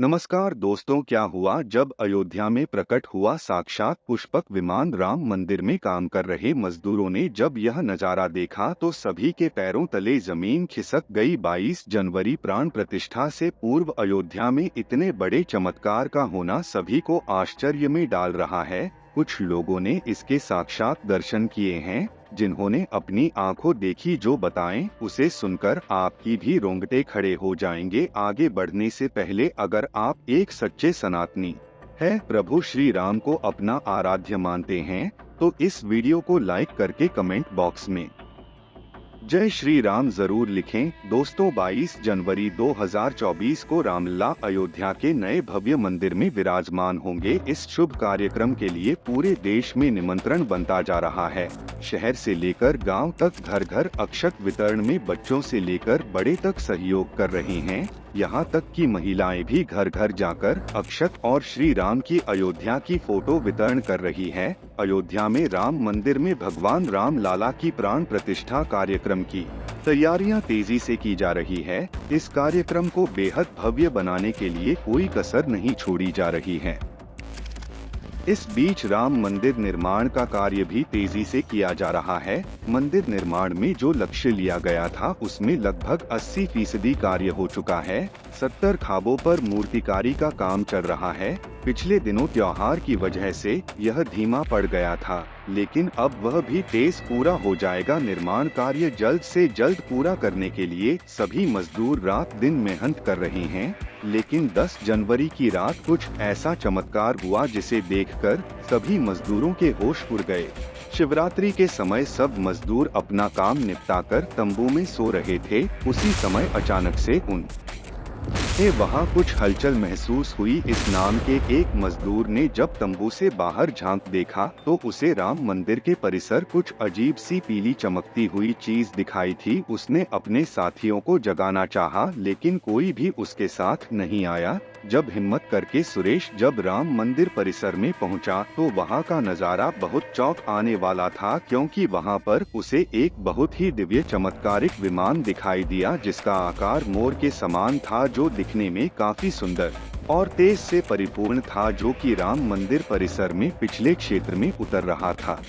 नमस्कार दोस्तों, क्या हुआ जब अयोध्या में प्रकट हुआ साक्षात पुष्पक विमान। राम मंदिर में काम कर रहे मजदूरों ने जब यह नजारा देखा तो सभी के पैरों तले जमीन खिसक गई। 22 जनवरी प्राण प्रतिष्ठा से पूर्व अयोध्या में इतने बड़े चमत्कार का होना सभी को आश्चर्य में डाल रहा है। कुछ लोगों ने इसके साक्षात दर्शन किए हैं, जिन्होंने अपनी आंखों देखी जो बताएं, उसे सुनकर आपकी भी रोंगटे खड़े हो जाएंगे। आगे बढ़ने से पहले अगर आप एक सच्चे सनातनी है, प्रभु श्री राम को अपना आराध्य मानते हैं, तो इस वीडियो को लाइक करके कमेंट बॉक्स में जय श्री राम जरूर लिखें। दोस्तों, 22 जनवरी 2024 को रामलला अयोध्या के नए भव्य मंदिर में विराजमान होंगे। इस शुभ कार्यक्रम के लिए पूरे देश में निमंत्रण बनता जा रहा है। शहर से लेकर गांव तक घर घर अक्षत वितरण में बच्चों से लेकर बड़े तक सहयोग कर रहे हैं। यहाँ तक कि महिलाएं भी घर घर जाकर अक्षत और श्री राम की अयोध्या की फोटो वितरण कर रही है। अयोध्या में राम मंदिर में भगवान राम लाला की प्राण प्रतिष्ठा कार्यक्रम की तैयारियां तेजी से की जा रही है। इस कार्यक्रम को बेहद भव्य बनाने के लिए कोई कसर नहीं छोड़ी जा रही है। इस बीच राम मंदिर निर्माण का कार्य भी तेजी से किया जा रहा है। मंदिर निर्माण में जो लक्ष्य लिया गया था उसमें लगभग 80% कार्य हो चुका है। 70 खाबों पर मूर्तिकारी का काम चल रहा है। पिछले दिनों त्योहार की वजह से यह धीमा पड़ गया था, लेकिन अब वह भी तेज पूरा हो जाएगा। निर्माण कार्य जल्द से जल्द पूरा करने के लिए सभी मजदूर रात दिन मेहनत कर रहे हैं। लेकिन 10 जनवरी की रात कुछ ऐसा चमत्कार हुआ जिसे देखकर सभी मजदूरों के होश उड़ गए। शिवरात्रि के समय सब मजदूर अपना काम निपटाकर तंबू में सो रहे थे। उसी समय अचानक से वहाँ कुछ हलचल महसूस हुई। इस नाम के एक मजदूर ने जब तंबू से बाहर झांक देखा तो उसे राम मंदिर के परिसर कुछ अजीब सी पीली चमकती हुई चीज दिखाई थी। उसने अपने साथियों को जगाना चाहा, लेकिन कोई भी उसके साथ नहीं आया। जब हिम्मत करके सुरेश जब राम मंदिर परिसर में पहुंचा तो वहां का नजारा बहुत चौंक आने वाला था, क्योंकि वहां पर उसे एक बहुत ही दिव्य चमत्कारिक विमान दिखाई दिया, जिसका आकार मोर के समान था, जो दिखने में काफी सुंदर और तेज से परिपूर्ण था, जो कि राम मंदिर परिसर में पिछले क्षेत्र में उतर रहा था।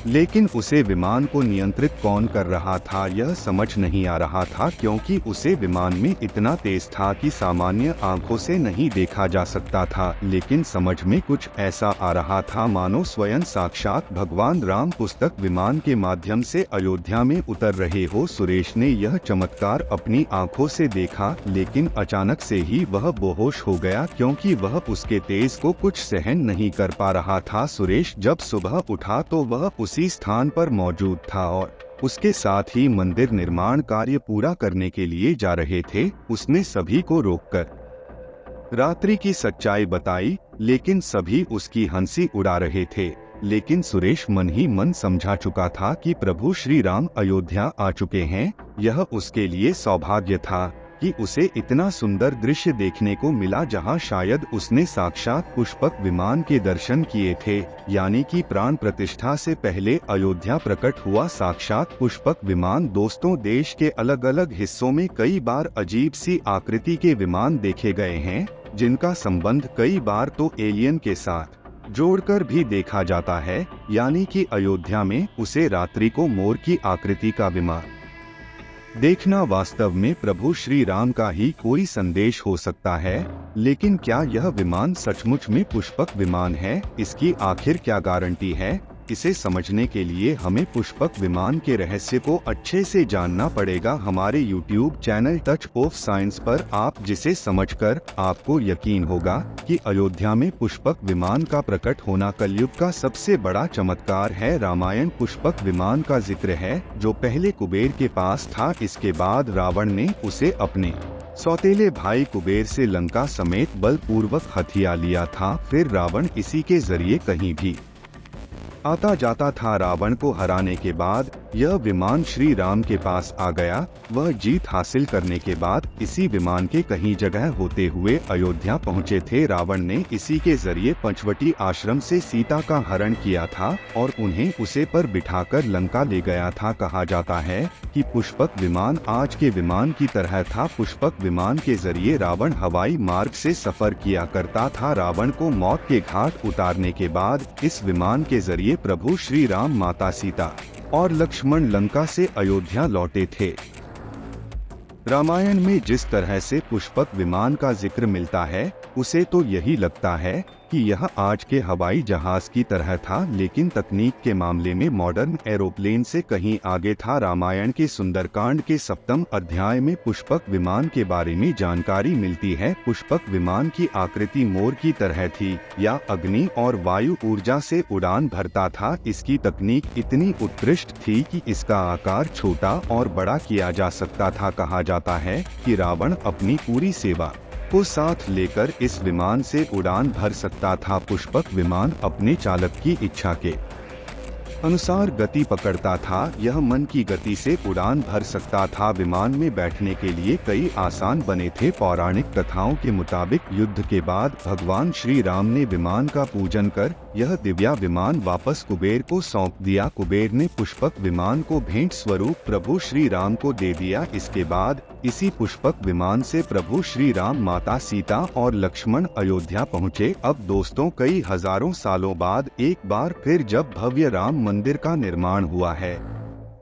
लेकिन उसे विमान को नियंत्रित कौन कर रहा था यह समझ नहीं आ रहा था, क्योंकि उसे विमान में इतना तेज था कि सामान्य आंखों से नहीं देखा जा सकता था। लेकिन समझ में कुछ ऐसा आ रहा था मानो स्वयं साक्षात भगवान राम पुस्तक विमान के माध्यम से अयोध्या में उतर रहे हो। सुरेश ने यह चमत्कार अपनी आंखों से देखा, लेकिन अचानक से ही वह बेहोश हो गया, क्योंकि वह उसके तेज को कुछ सहन नहीं कर पा रहा था। सुरेश जब सुबह उठा तो वह उसी स्थान पर मौजूद था और उसके साथ ही मंदिर निर्माण कार्य पूरा करने के लिए जा रहे थे। उसने सभी को रोककर रात्रि की सच्चाई बताई, लेकिन सभी उसकी हंसी उड़ा रहे थे। लेकिन सुरेश मन ही मन समझा चुका था कि प्रभु श्री राम अयोध्या आ चुके हैं। यह उसके लिए सौभाग्य था कि उसे इतना सुंदर दृश्य देखने को मिला, जहां शायद उसने साक्षात पुष्पक विमान के दर्शन किए थे। यानी कि प्राण प्रतिष्ठा से पहले अयोध्या प्रकट हुआ साक्षात पुष्पक विमान। दोस्तों, देश के अलग अलग हिस्सों में कई बार अजीब सी आकृति के विमान देखे गए हैं, जिनका संबंध कई बार तो एलियन के साथ जोड़कर भी देखा जाता है। यानी कि अयोध्या में उसे रात्रि को मोर की आकृति का विमान देखना वास्तव में प्रभु श्री राम का ही कोई संदेश हो सकता है। लेकिन क्या यह विमान सचमुच में पुष्पक विमान है? इसकी आखिर क्या गारंटी है? इसे समझने के लिए हमें पुष्पक विमान के रहस्य को अच्छे से जानना पड़ेगा। हमारे YouTube channel touch of science पर आप जिसे समझकर आपको यकीन होगा कि अयोध्या में पुष्पक विमान का प्रकट होना कलयुग का सबसे बड़ा चमत्कार है। रामायण पुष्पक विमान का जिक्र है, जो पहले कुबेर के पास था। इसके बाद रावण ने उसे अपने सौतेले भाई कुबेर से लंका समेत बलपूर्वक हथिया लिया था। फिर रावण इसी के जरिए कहीं भी आता जाता था। रावण को हराने के बाद यह विमान श्री राम के पास आ गया। वह जीत हासिल करने के बाद इसी विमान के कहीं जगह होते हुए अयोध्या पहुँचे थे। रावण ने इसी के जरिए पंचवटी आश्रम से सीता का हरण किया था और उन्हें उसे पर बिठाकर लंका ले गया था। कहा जाता है कि पुष्पक विमान आज के विमान की तरह था। पुष्पक विमान के जरिए रावण हवाई मार्ग से सफर किया करता था। रावण को मौत के घाट उतारने के बाद इस विमान के जरिए प्रभु श्री राम, माता सीता और लक्ष्मण लंका से अयोध्या लौटे थे। रामायण में जिस तरह से पुष्पक विमान का जिक्र मिलता है उसे तो यही लगता है कि यह आज के हवाई जहाज की तरह था, लेकिन तकनीक के मामले में मॉडर्न एरोप्लेन से कहीं आगे था। रामायण के सुंदरकांड के 7वें अध्याय में पुष्पक विमान के बारे में जानकारी मिलती है। पुष्पक विमान की आकृति मोर की तरह थी या अग्नि और वायु ऊर्जा से उड़ान भरता था। इसकी तकनीक इतनी उत्कृष्ट थी कि इसका आकार छोटा और बड़ा किया जा सकता था। कहा जाता है कि रावण अपनी पूरी सेवा को साथ लेकर इस विमान से उड़ान भर सकता था। पुष्पक विमान अपने चालक की इच्छा के अनुसार गति पकड़ता था। यह मन की गति से उड़ान भर सकता था। विमान में बैठने के लिए कई आसान बने थे। पौराणिक कथाओं के मुताबिक युद्ध के बाद भगवान श्री राम ने विमान का पूजन कर यह दिव्या विमान वापस कुबेर को सौंप दिया। कुबेर ने पुष्पक विमान को भेंट स्वरूप प्रभु श्री राम को दे दिया। इसके बाद इसी पुष्पक विमान से प्रभु श्री राम, माता सीता और लक्ष्मण अयोध्या पहुँचे। अब दोस्तों, कई हजारों सालों बाद एक बार फिर जब भव्य राम मंदिर का निर्माण हुआ है,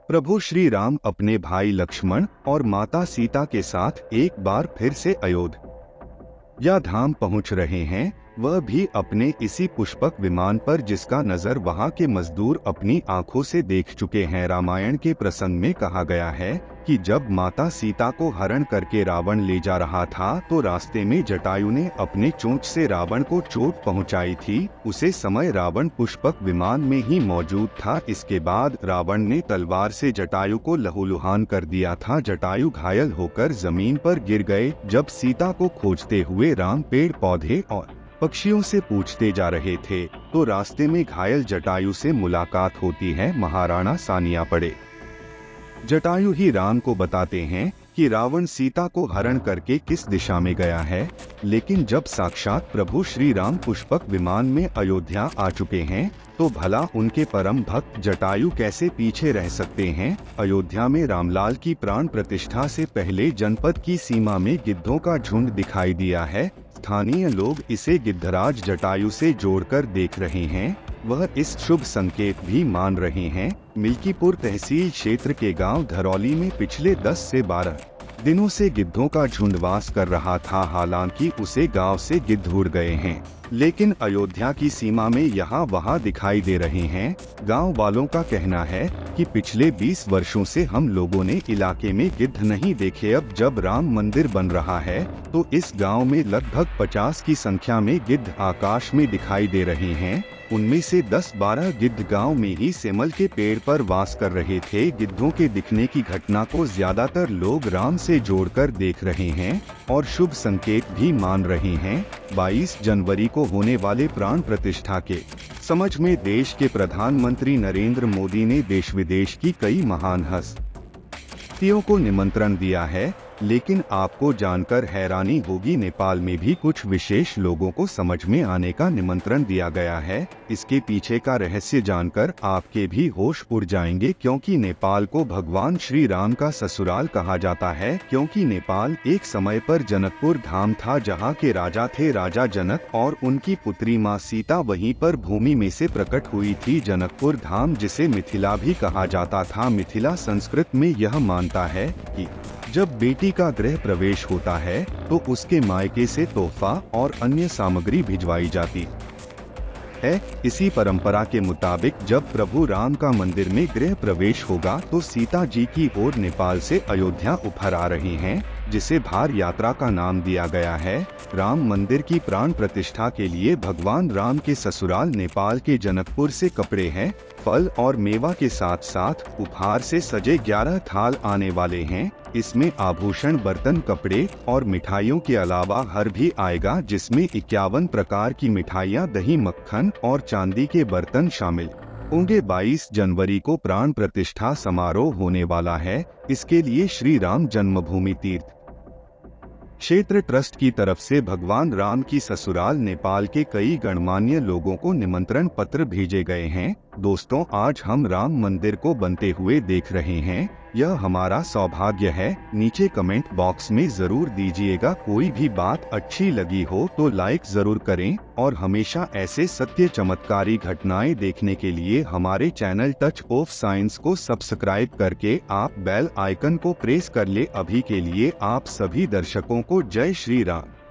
प्रभु श्री राम अपने भाई लक्ष्मण और माता सीता के साथ एक बार फिर से अयोध्या धाम पहुंच रहे हैं, वह भी अपने इसी पुष्पक विमान पर, जिसका नजर वहां के मजदूर अपनी आंखों से देख चुके हैं। रामायण के प्रसंग में कहा गया है कि जब माता सीता को हरण करके रावण ले जा रहा था तो रास्ते में जटायु ने अपने चोंच से रावण को चोट पहुंचाई थी। उसे समय रावण पुष्पक विमान में ही मौजूद था। इसके बाद रावण ने तलवार से जटायु को लहूलुहान कर दिया था। जटायु घायल होकर जमीन पर गिर गए। जब सीता को खोजते हुए राम पेड़ पौधे और पक्षियों से पूछते जा रहे थे तो रास्ते में घायल जटायु से मुलाकात होती है। महाराणा सानिया पड़े जटायु ही राम को बताते हैं कि रावण सीता को हरण करके किस दिशा में गया है, लेकिन जब साक्षात प्रभु श्री राम पुष्पक विमान में अयोध्या आ चुके हैं तो भला उनके परम भक्त जटायु कैसे पीछे रह सकते हैं। अयोध्या में रामलाल की प्राण प्रतिष्ठा से पहले जनपद की सीमा में गिद्धों का झुंड दिखाई दिया है। स्थानीय लोग इसे गिद्धराज जटायु से जोड़कर देख रहे हैं। वह इस शुभ संकेत भी मान रहे हैं। मिल्कीपुर तहसील क्षेत्र के गांव धरौली में पिछले 10 से 12 दिनों से गिद्धों का झुंड वास कर रहा था। हालांकि उसे गांव से गिद्ध उड़ गए हैं, लेकिन अयोध्या की सीमा में यहाँ वहाँ दिखाई दे रहे हैं। गांव वालों का कहना है कि पिछले 20 वर्षों से हम लोगों ने इलाके में गिद्ध नहीं देखे। अब जब राम मंदिर बन रहा है तो इस गांव में लगभग 50 की संख्या में गिद्ध आकाश में दिखाई दे रहे हैं। उनमें से 10-12 गिद्ध गांव में ही सेमल के पेड़ पर वास कर रहे थे। गिद्धों के दिखने की घटना को ज्यादातर लोग राम से जोड़कर देख रहे हैं और शुभ संकेत भी मान रहे हैं। 22 जनवरी को होने वाले प्राण प्रतिष्ठा के समझ में देश के प्रधानमंत्री नरेंद्र मोदी ने देश विदेश की कई महान हस्तियों को निमंत्रण दिया है, लेकिन आपको जानकर हैरानी होगी, नेपाल में भी कुछ विशेष लोगों को समझ में आने का निमंत्रण दिया गया है। इसके पीछे का रहस्य जानकर आपके भी होश उड़ जाएंगे, क्योंकि नेपाल को भगवान श्री राम का ससुराल कहा जाता है। क्योंकि नेपाल एक समय पर जनकपुर धाम था, जहाँ के राजा थे राजा जनक, और उनकी पुत्री माँ सीता वहीं पर भूमि में से प्रकट हुई थी। जनकपुर धाम, जिसे मिथिला भी कहा जाता था। मिथिला संस्कृत में यह मानता है कि जब बेटी का गृह प्रवेश होता है तो उसके मायके से तोहफा और अन्य सामग्री भिजवाई जाती है। इसी परंपरा के मुताबिक जब प्रभु राम का मंदिर में गृह प्रवेश होगा तो सीता जी की ओर नेपाल से अयोध्या उभर आ रही हैं, जिसे भार यात्रा का नाम दिया गया है। राम मंदिर की प्राण प्रतिष्ठा के लिए भगवान राम के ससुराल नेपाल के जनकपुर से कपड़े हैं। फल और मेवा के साथ साथ उपहार से सजे 11 थाल आने वाले हैं। इसमें आभूषण, बर्तन, कपड़े और मिठाइयों के अलावा हर भी आएगा, जिसमें 51 प्रकार की मिठाइयाँ, दही, मक्खन और चांदी के बर्तन शामिल उनके 22 जनवरी को प्राण प्रतिष्ठा समारोह होने वाला है। इसके लिए श्री राम जन्मभूमि तीर्थ क्षेत्र ट्रस्ट की तरफ से भगवान राम की ससुराल नेपाल के कई गणमान्य लोगों को निमंत्रण पत्र भेजे गए हैं। दोस्तों, आज हम राम मंदिर को बनते हुए देख रहे हैं। यह हमारा सौभाग्य है। नीचे कमेंट बॉक्स में जरूर दीजिएगा। कोई भी बात अच्छी लगी हो तो लाइक जरूर करें और हमेशा ऐसे सत्य चमत्कारी घटनाएं देखने के लिए हमारे चैनल टच ऑफ साइंस को सब्सक्राइब करके आप बेल आइकन को प्रेस कर ले। अभी के लिए आप सभी दर्शकों को जय श्री राम।